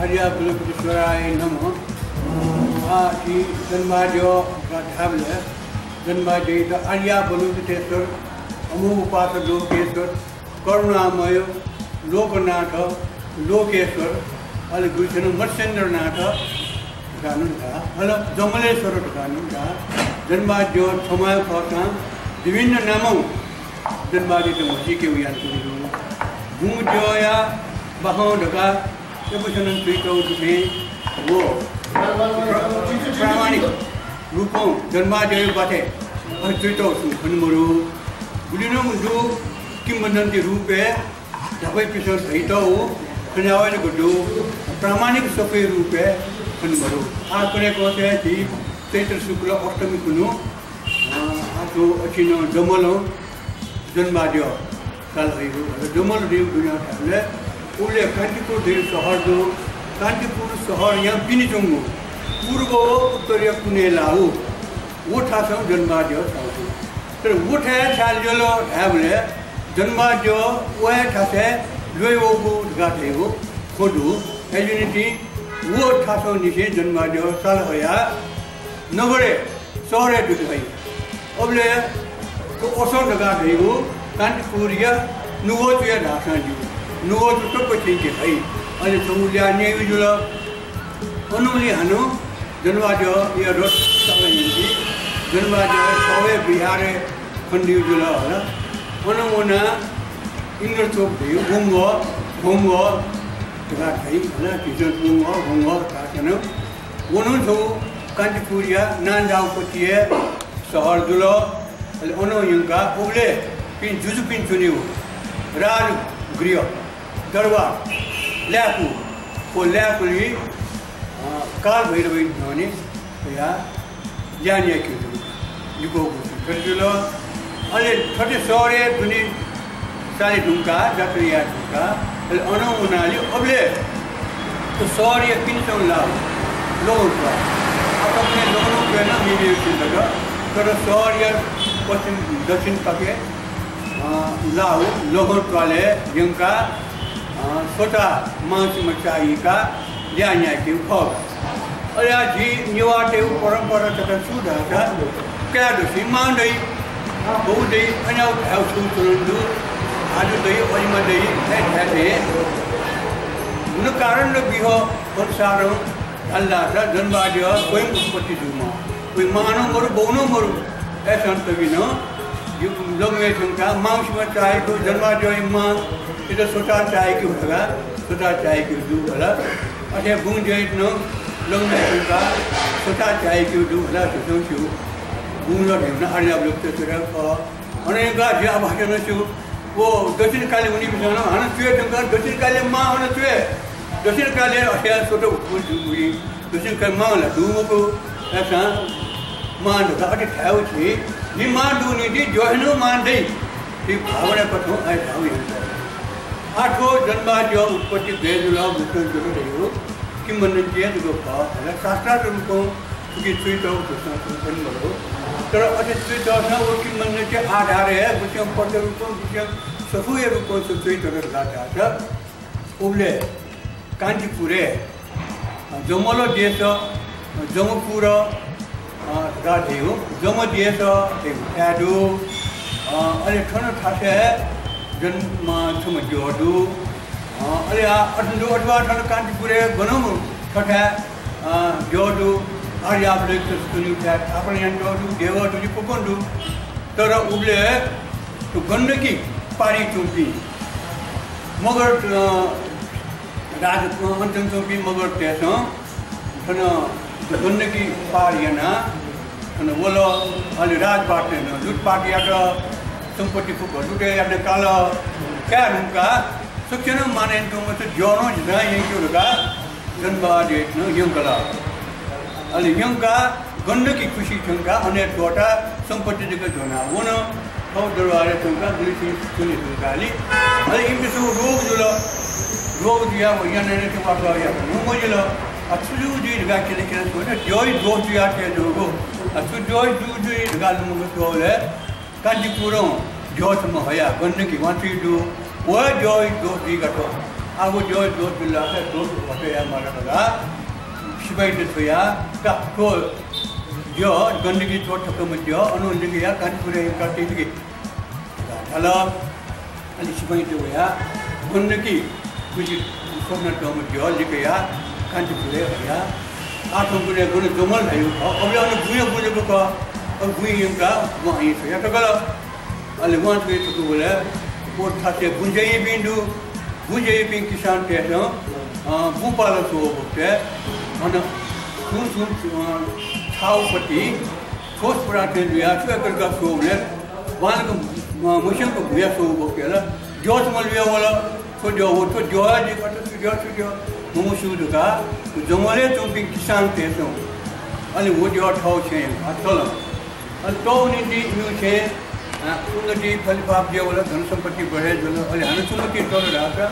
Arya Bulukishwarai Namo. He Janmajo got Havla, Janmaji, the Arya Bulukishwar, Amu Pata Lokeshwar, Koruna Mayo, Lokanata, Lokeshwar, Alagushan, Mercender Nata, Ganunga, Zomaleswar Ganunga, Janmajo, Tomai Kota, Divina Namo, Janmaji to Mosiki, we are to do. Mujoya, Bahondaga, Evolution Pito to be war. Pramani, Rupon, Janmajo Bate, Trito, Kunmuru, Gulino, Kimbananti Rupe, the way Pito, Kanawa could do, Pramanic Sophie Rupe, Kunmuru, Akone, Tater Sukla, Otamikuno, Ato Achino, Domolo, Janmajo. Dumal Rim do not have only a Kantipur de Sohardo, Kantipur Soharian Pinitungu, Urgo, Utoria Punela, what has some Janmajo? So, what has Saljolo have Janmajo, where has Luego, Gatego, Kodu, Unity, what has on the Janmajo, Salahaya, Novare, sorry to the way. Oble, also the Gatego. Kantipuria, no to your Dasanju, no to Topati, and it's only a navy jula. Only Hano, Janvajo, your dot Savanji, Janvajo, Sowe, Bihare, Kondujula, Onamona, Ingertopi, Homo, Takai, Pigeon, Homo, Tatano, one to Kantipuria, Nanda Potier, Sahardula, Ono Yunga, Ole. Juzupin Tuniu, Ran Grio, Darwa, Lapu, for Lapuli, Carl Vedawin Noni, Yanya Kudu, you go to Kurdula, only 30 sorry, Tuni Sali Dunka, Zakaria Dunka, El Ono Munali, Oble, to sorry a pinch on love, low class. After Lono Pena, maybe you should have got a sorry, watching Dutchin Packet. Lao, local toilet, Yunka, Sota, Mount Machaika, Yanyaki, Hog. Olaji, New Arte, Porampora, Suda, Kadusi, Monday, Bode, and out how to do, Adu, Olima Day, that day. Nukaran of Biho,Onsaro, Allah, Dunbadia, going to Potiduma. With Mano Muru, Bono Muru, that's on Tavino. You long way to come, Mount Matai, Janmajo, Ma, it is Sota Taiki, Sota Taiki do a lot. I have Bunjay, no, long way to come, Sota Taiki do a lot, don't you? Boon, I have looked at it for. On a god, you have a shoe. Oh, doesn't Kalimuni, on a tree, and God doesn't Kalima on a tree. Doesn't Kalia or hair sort of good to me, doesn't come on a doomable, that's a man without it, how it is. He man do need Johanno Monday. He power a patrol, I tell you. I told Janmajo, put it there, you love the Kundu, Kimon and Jan to go far, and I started to go to get 3,000 to something. There are 3,000 working manager, Adare, which I'm Puerto Rico, which I'm Sophia who concentrated on that. Ule, Kantipure, Jomolo Dieso, Jomopura. Radio, Zoma Dieta, Adu, Electronic Tasha, Janma Tumajodu, Alia, Atundu, Advanta Kantipure, Bonomu, Kata, Jodu, Arya Blakes, Tunukat, Aparian Jodu, Deva to the Pukundu, Tora Ule, to Gundaki, Pari Tumpi, Mogar Rajakuntan Tumpi, Mogar Teson, the Gundaki Pariana, and the Wolo, and the Raj Party, the Lut Party at some particular today at the color Karunka, Suction Man and Tomato Jono, Yankuga, Zanba, no Yunkala. And the Yunka, Gundaki Kushi Chunka, and their daughter, some particular Jona, one of the Rara Tunka, British Tunikali, and if you go to Yan, no Absolutely, the guy joy go to your head. A joy do the Galmugole, Kandipuron, George Mahaya, Gundaki, what you do, where joy go to Gato. 아고 저 빌라서 또 어때야 말하다가 시바이드 소야 딱그저 건드기 쫓아가면 저 어느 언제야 간부래 같이 달라 아니 시바이드야 건드기 그지 손을 넣으면 저 이거야 간부래야 아통그래 그는 정말 해요 어려는 부여부여가 부여인가 뭐 있어요 그거라 알리 원트에 또 그래 뭐 타세 문제의 빈도 문제의 빈 기산께서 부발을 주어볼때 어느 사우버티 소스프라텐리아 최근가 수업을 완전 무슨 거 뭐야 수업을라 조스멀 위하라 또 조아지 같은 조 무무슈드가 정말에 좀 빈 기산께서 아니 오디오 타오체 아털라 또니디 뉴체 उन्नति फलपाप जो वाला धन संपत्ति बढ़े जो अरे अनुसुमति तो लाता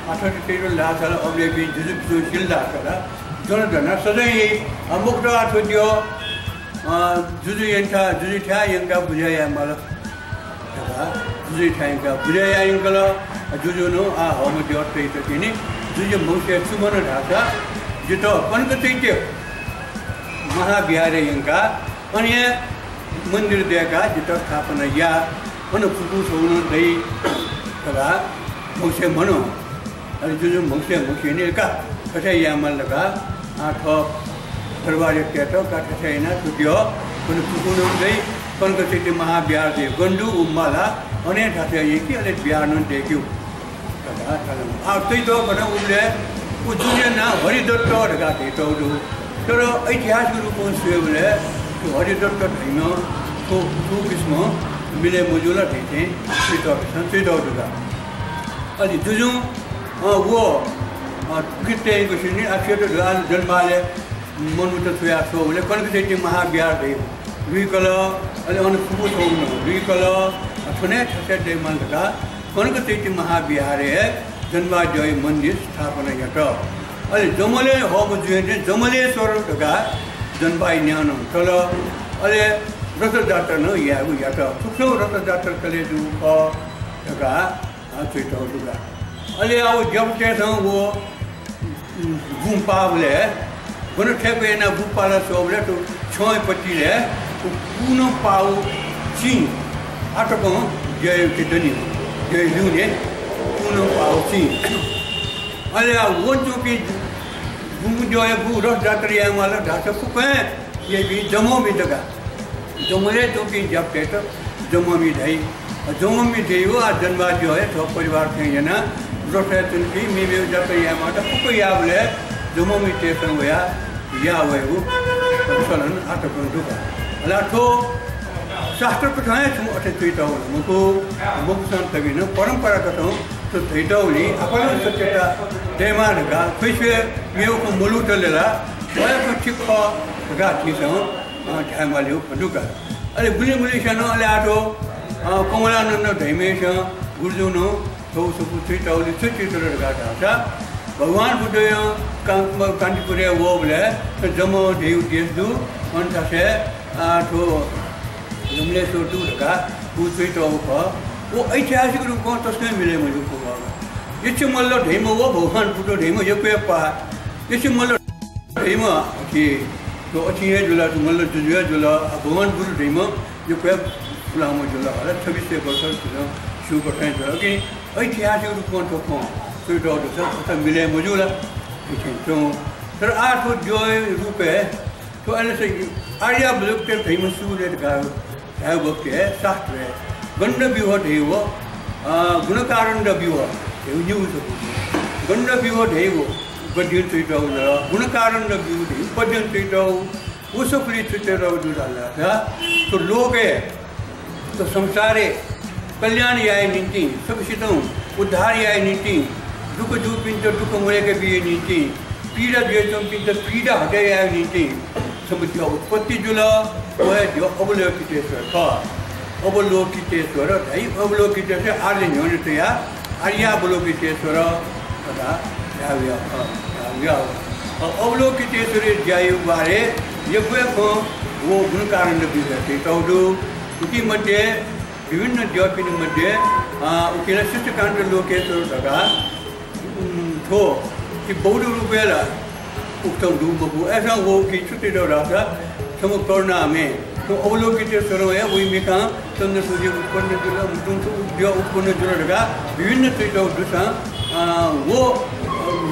आठवीं तेरह लाख वाला अब ये भी जो जिल लाख वाला जोन धना सदा ये अमुक तो आठवीं जो जुजी था यंगा बुझाया माला जुजी था यंगा बुझाया यंगला जुजो नो हम जो ते तो किनी जुजी मुझे सुमन ढाका जितो पंकतिज्य महाविहार यंगा अन्य मंदिर देखा जितना स्थापना या मन फुटू सोनो दही करा मुझे मनो अरे जो मुझे ने का कठे या मन लगा आठ दरबार के तो का कठे ना तो दियो मन फुटू नो दही कौन को सिटी महाविहार दे गंडू उम्माला अने ठाते ये की अरे बिहार नो देखियो करा कलम आप तो बना उले वो दुनिया ना हरिदत्त लगा के तो ऐतिहासिक रूप से बोले तो हरिदत्त ढाइनो तो किस्म मिले मौजूदा थे स्वीटौटुगा अरे जुजू वो कितने कुछ नहीं अच्छे तो जन्माले मनुष्य थोड़ा सो बोले कौन के महाविहार थे विकल अरे अन फुबुस होनो विकल थोने छसे दे मन लगा कौन के महाविहार है जन्माजय मंदिर स्थापना यट अरे जमले हो बुझे जमलेश्वर का जनबाई न्यानो चलो अरे रथ जात्रा न या वो यात्रा सुखो रथ जात्रा कले जो का चुइतो दुगा अरे आओ जब के वो गुंपावले बनो ठेपे ना गुंपाला सोवले तो छोय पट्टी ले तो पूनो पाव ची आटको जय के दनी जय लुने पूनो पाव ची अरे वो जो की जो है वो रथ जात्रा या वाला ढासा फुके ये भी जमो में जगह जमले तो भी जब कहते जमो में ढाई वो आज जन्मा जो है तो परिवार के ये ना रथ है तुनकी में जात्रा या माता फुके या बोले जमो में टेसन हुआ या हुए वो चलन आठ पंडुका अल्लाह तो शास्त्र पठाए तुम अटे चीता हो मुको मुक्सन तभी न परंपरागत हो तो थैटौली अपन सत्यता देमानगा खुशे मेव को मुलु तलेला वय को चिक्को गाठी सो ढामाले पंडुका अरे बुली शनो अले आटो कमलानंद धैमेश गुरुजनो तो सुपु थैटौली चित्र गाटा भगवान बुद्धय कांतिपुरे वो बोले जमो देव देसदु अंता से आटो जमले सो दूरगा बुथैटौ को वो ऐतिहासिक रूप में तस्वीर मिले मुझे को ये मल्लो ढेमो वो भगवान पुटो ढेमो ये पे पा ये मल्लो ढेमो कि तो अच्छी है जुला तो मल्लो जुआ जुला भगवान पुटो ढेमो ये पे फुलामो जुला अरे 26 से बरस शुरू करते हैं कि ऐतिहासिक रूप में तो तो मिले मौजूदा तो सर आठ जो रूप है तो ऐसे आर्या ब्लॉक के फेमस सूर्य का वक्त है शास्त्र है गंड व्यूह देव गुणकारण व्यूह गंड व्यूह देव पद्यन चैत गुणकारण व्यूह देव पद्यन चैत उसफली चैत तो लोग तो संसारे कल्याण आय नीति सुखित उद्धार आय नीति दुख दूपिंच दुख मुळे के भी नीति पीड़ा द्वेषम पिंच पीड़ा हटे आय नीति समझ उत्पत्ति जुला वो है जो अवलोकितेश्वर था अवलोकितेश्वर ढाई अवलोकितेश्वर आर्य न्यूनतया आर्यावलोकितेश्वर तथा अवलोकितेश्वर जायु बारे ये वो गुणकारण भी रहते तो उसी मध्य विभिन्न ज्योतिर् मध्य उकेला शिष्टकांड लोकेश्वर तथा हो कि बौद्ध रूपेला उत्तम रूप ऐसा हो कि छुट्टी रहा था सम कोरोना में तो अवलोकित सर्व है वही में कहा चंद्र सूर्य उत्पन्न जुला उद्योग उत्पन्न जुला विभिन्न त्रिटो दूसरा वो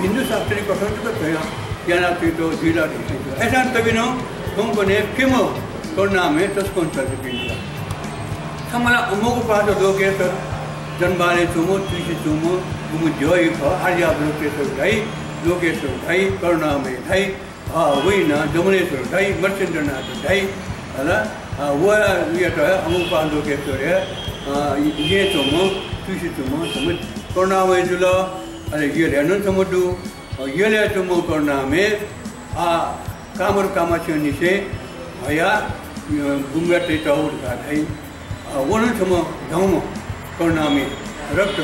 हिंदू शास्त्रीय कथन तो कहा क्या त्रिटो जिला ऐसा तभी न तुम बने क्यों कोरोना में तस्कों चल रही हमारा अमोक पास लोग सर जन्माले चुमो तुझे चुमो तुम जो ही खा आर्या लोकेश्वर ढाई लोकेश्वर ढाई करुणा में ढाई वही ना जमुनेश्वर ढाई मर्चेंद्रनाथ ढाई है ना वो ये तो है अमोक पास लोकेश्वर है ये चुमो तुझे चुमो तुम करुणा में जुला अरे ये रहने समुद्र ये ले चुमो करुणा में कामर कामाची से भैया गुंगा टेटाउर का ढाई वो न चुमो धमो करुणा में रक्त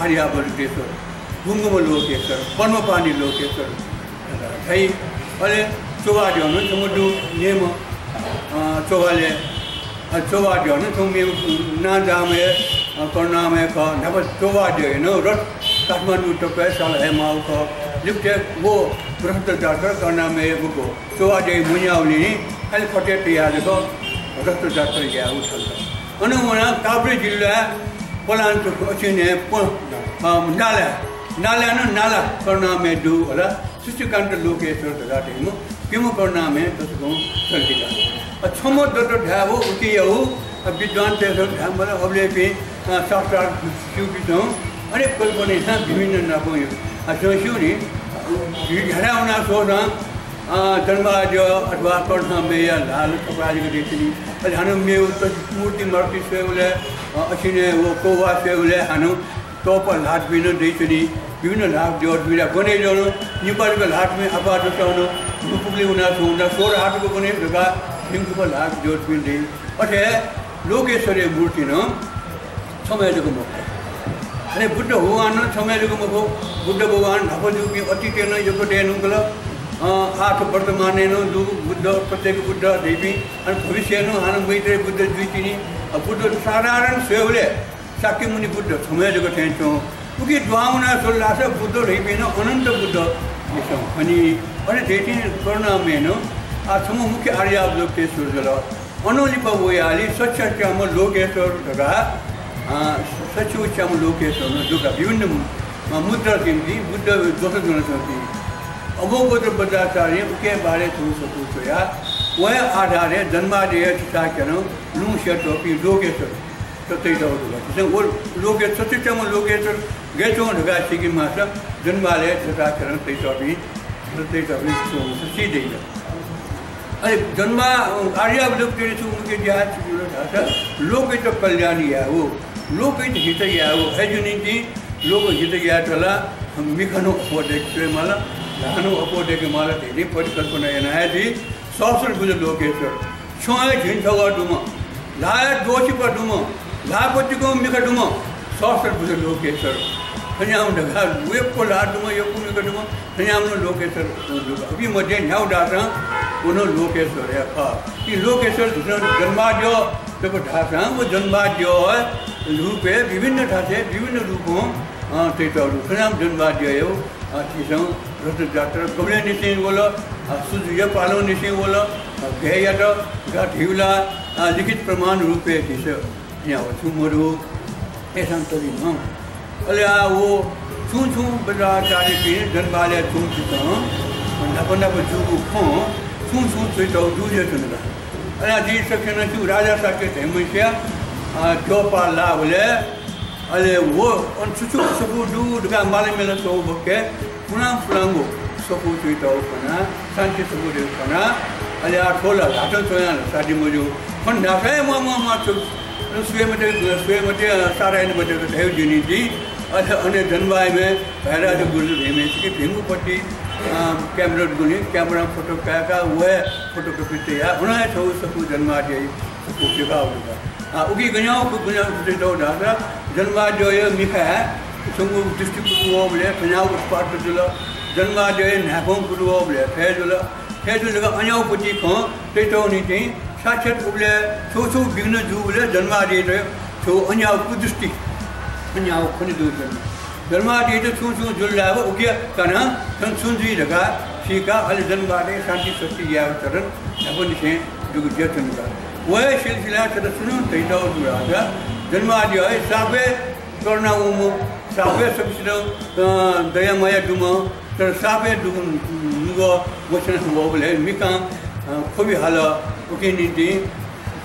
आर्यावल्केश्वर गुंगम लोकेश्वर पन्मपानी लोकेश्वर थई अरे चौवाड्यो न समुद्र नेम चौवाले चौवाड्यो न तुम ना जामे करुणा में का नब चौवाड्यो न रथ काठमांडू तो पैसा है माउ का लिप्टे वो भ्रष्टाचार करुणा में मुको चौवाड्यो मुनियावली खाली फटे तैयार को भ्रष्टाचार गया उछल अनुमना काबरे जिला पलांत अचिने नाला नाला न नाला करुणा में दो वाला शिष्यकांत लोकेश्वर दगाते मो किमो करुणा में तसको चलतिका अच्छमो दतो ढाबो उति यौ विद्वान ते ढाम वाला अबले पे शास्त्र शिवपितो अरे कल्पने था विभिन्न नाको असोसियोनी घराउना सोना जन्माद्य अथवा कर्ण में या लाल कपड़ा देखी हानु में मूर्ति मूर्ति से बोले असीने वो कोवा से बोले हानु तो पर लाट भी न देचनी विभिन्न लाभ जो बिना बने जो नेपाल के लाट में आबाद होना नुपुली उना सोना सोर हाट को बने लगा हिंदू पर लाट जो भी दे अठे लोकेश्वरी मूर्ति न समय जगह मो अरे बुद्ध भगवान न समय जगह मो बुद्ध भगवान ढापजू की अति तेन जगह देनु गला आठ वर्तमान बुद्ध प्रत्येक बुद्ध देवी और भविष्य आनंद मैत्रेय बुद्ध द्वितीय बुद्ध साधारण सेवले साक्य मुनि बुद्ध समय जगह थे क्योंकि द्वावना सोल्ला से बुद्ध रही अनंत बुद्ध अनि अरे देती करुणा में न आत्म मुख्य आर्यावलोकेश्वर जल अनोलिप वयाली सच्चाम लोकेश्वर ढगा सच्चाम लोकेश्वर ढगा विभिन्न मुद्रा केंद्री बुद्ध दोष जनशक्ति अमोघ बद्धाचार्य के बारे थोड़ा सा पूछो या वह आधार है जन्मादेय चिताकरण लू शतोपी लोकेश्वर सत्य वो लोकेश्वर सत्यचम लोकेश्वर गेचो ढगा की मासा जन्मालय चिताकरण तैतोपी सच्ची दे अरे जन्मा आर्यावलोक उनके जहाँ लोकहित कल्याण या वो लोकहित हित या वो एजुनिटी लोक हित या चला मिखनो अपोदेक्ष माला लानो अपोदेक्ष माला तेरी परिकल्पना यनाय थी सौसर बुझ लोकेश्वर छोए झिंझवा डुमा लाया दोषी पर डुमा लापति को मिख डुमा सौसर बुझ लोकेश्वर खन्याम ढगा वे को ला डुमा यो को मिख डुमा खन्याम नो लोकेश्वर अभी मध्य न्याव डाटा उनो लोकेश्वर है का कि लोकेश्वर जन्माद्यो जब ढासा वो जन्माद्यो रूप है विभिन्न ढासे विभिन्न रूपों तेतरु खन्याम जन्माद्यो यो आतिसं रथ जात्रा कबले निश्चय बोलो सूर्य पालो निश्चय बोलो गया तो गाठिवला लिखित प्रमाण रूपे किस यहाँ छुमरु ऐसा तभी न अरे वो छू छू बड़ा चारी पे जन्मालय छू छू नपना पर जूगु खो छू छू छू दूजे चुनगा अरे जी सके न छू राजा साके हेमैया चौपा ला बोले अरे वो उन छुचु सबू दूध का माले में तो बके पुना फ्लांगो सबू चुइतो पना शांति सबू दे पना अरे आ ठोला हाटन सोया साडी मजो पण नाफे मा छु स्वे मते सारा ने बटे देव जिनी जी अरे अने जनवाय में पहला जो गुरु हेमे की भिंगु पट्टी कैमरा गुनी कैमरा फोटो का वो फोटोकॉपी ते या उना छो सबू जन्मा जे सबू जगह होगा उगी गኛው गुना तो दादा जन्माद्य मिखा संगु डिस्ट्रिक्ट को बोले गኛው पार्ट जुला जन्माद्य नाफों को बोले फेजुला अन्याउ पति को तेतो नीति साक्षात बोले छो विघ्न जु बोले जन्माद्य तो अन्याउ को डिस्ट्रिक्ट अन्याउ खनि दु धर्मादी तो सुन जुल्ला वो क्या करना तो सुन जी लगा सीखा अल धर्मादी शांति सत्य या चरण अपन से जो जतन का वह सिलसिला चल सुनो तेरा जुड़ा था धर्मादी है साबे करना वो साबे सबसे दया माया दुमा तर साबे दुगो वचन वो बोले मिका खोबी हाला ओके निंदी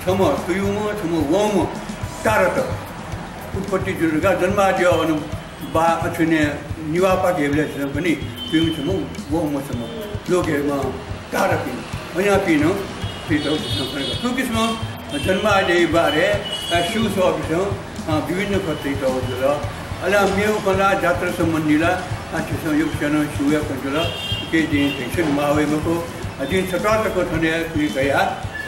छम तुयुमो छम वोमो तारत उत्पत्ति जुड़गा धर्मादी अनु बा अचुने निवापा के लिए चलो बनी तुम चलो वो मत चलो लोग है वहाँ तारकी वहीं पीनो पीतो तो किस्म जन्मादे बारे शूज ऑफिसों विभिन्न पत्रिका तो जुड़ा अला मेव कला जात्रा संबंधीला अच्छे युग चनो शुया कंजुला के दिन टेंशन मावे मको अजीन सकाल तक थने कोई गया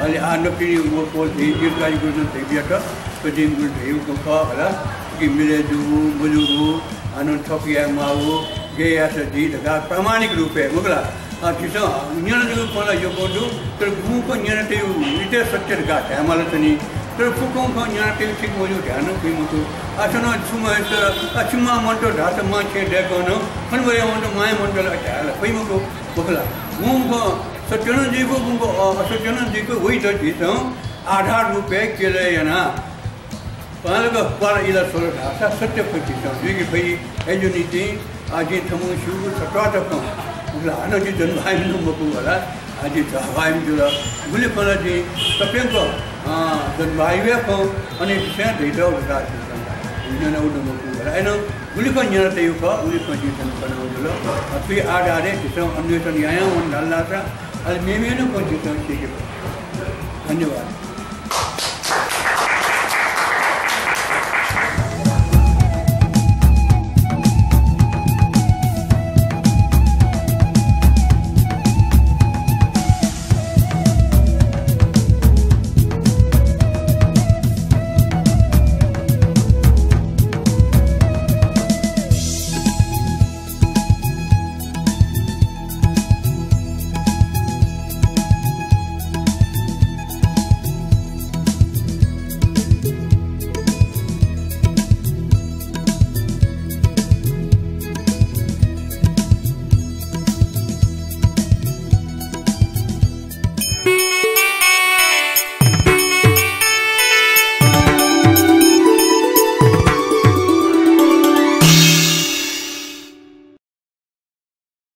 अले आनपीनी वो पोल दी जिरगाई गुजन तेबिया का तो दिन गुल देव को खा अला कि मिले दू मुलुगु अनंत थोपिया मावो गे ऐसे जी लगा प्रामाणिक रूप है मुगला किसा न्यान जो कोला यो बोलू तो भूम को न्यान ते इते सत्य लगा है मालूम नहीं तो फुकों को न्यान ते ठीक बोलू ध्यान कोई मत आचना छुमा है अचुमा मंटो रात मां के देखो न फन बरे मंटो माय मंटो लगा है कोई मत मुगला भूम को सत्यन जी को भूम को सत्यन जी को वही तो जीता आधार रूप है के लिए ना पालक पार इला सोलह आशा सत्य प्रतिष्ठा जी भाई एजुनिटी आज थमु शुरू सत्वात को उला अनजी जन भाई नु मको वाला आज भाई जुला गुले पला जी तपें को जन भाई वे को अने से देदो का इने न उडो मको वाला एनो गुले को न्याते यु को गुले को जी तन पनो जुला अथि आधारे किसो अन्वेषण आया वन डालना था अल मेमेनो को जी तो धन्यवाद।